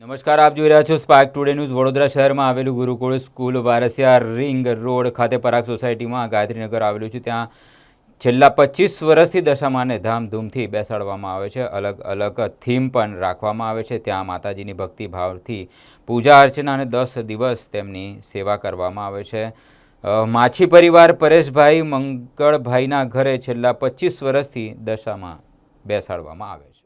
નમસ્કાર, આપ જોઈ રહ્યા છો સ્પાર્ક ટુડે ન્યૂઝ। વડોદરા શહેરમાં આવેલું ગુરુકુળ સ્કૂલ વારસિયા રિંગ રોડ ખાતે પરાગ સોસાયટીમાં ગાયત્રીનગર આવેલું છે। ત્યાં છેલ્લા 25 વર્ષથી દશામાને ધામધૂમથી બેસાડવામાં આવે છે। અલગ અલગ થીમ પણ રાખવામાં આવે છે। ત્યાં માતાજીની ભક્તિભાવથી પૂજા અર્ચના અને 10 દિવસ તેમની સેવા કરવામાં આવે છે। માછી પરિવાર પરેશભાઈ મંગળભાઈના ઘરે છેલ્લા 25 વર્ષથી દશામાં બેસાડવામાં આવે છે।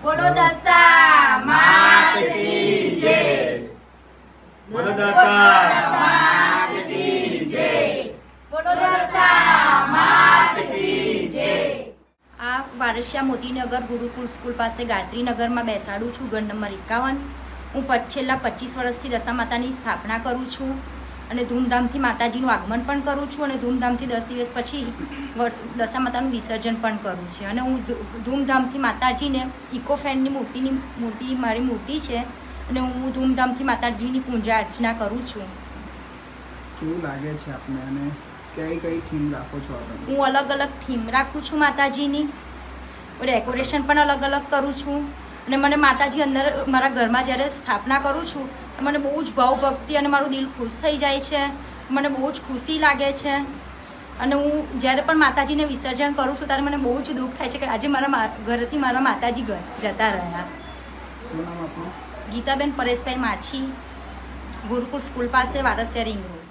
બોલો દશા માત કી જય। બોલો દશા માત કી જય। બોલો દશા માત કી જય। આ વારસિયા મોતીનગર ગુરુકુળ સ્કૂલ પાસે ગાયત્રીનગરમાં બેસાડું છું, ઘર નંબર 51। હું છેલ્લા 25 વર્ષથી દશા માતાની સ્થાપના કરું છું અને ધૂમધામથી માતાજીનું આગમન પણ કરું છું અને ધૂમધામથી 10 દિવસ પછી દશા માતાનું વિસર્જન પણ કરું છું અને હું ધૂમધામથી માતાજીને ઇકો ફ્રેન્ડની મૂર્તિ મારી મૂર્તિ છે અને હું ધૂમધામથી માતાજીની પૂજા અર્ચના કરું છું। કેવું લાગે છે આપને અને કઈ થીમ રાખો છો તમે? હું અલગ અલગ થીમ રાખું છું માતાજીની, ડેકોરેશન પણ અલગ અલગ કરું છું અને મને માતાજી અંદર મારા ઘરમાં જ્યારે સ્થાપના કરું છું મને બહુ જ ભાવ ભક્તિ અને મારું દિલ ખુશ થઈ જાય છે, મને બહુ જ ખુશી લાગે છે અને હું જ્યારે પણ માતાજીને વિસર્જન કરું છું ત્યારે મને બહુ જ દુઃખ થાય છે કે આજે મારા ઘરેથી મારા માતાજી જતા રહ્યા। શું નામ આપનું? ગીતાબેન પરેશભાઈ માછી, ગુરુકુળ સ્કૂલ પાસે વારસિયા રિંગ રોડ।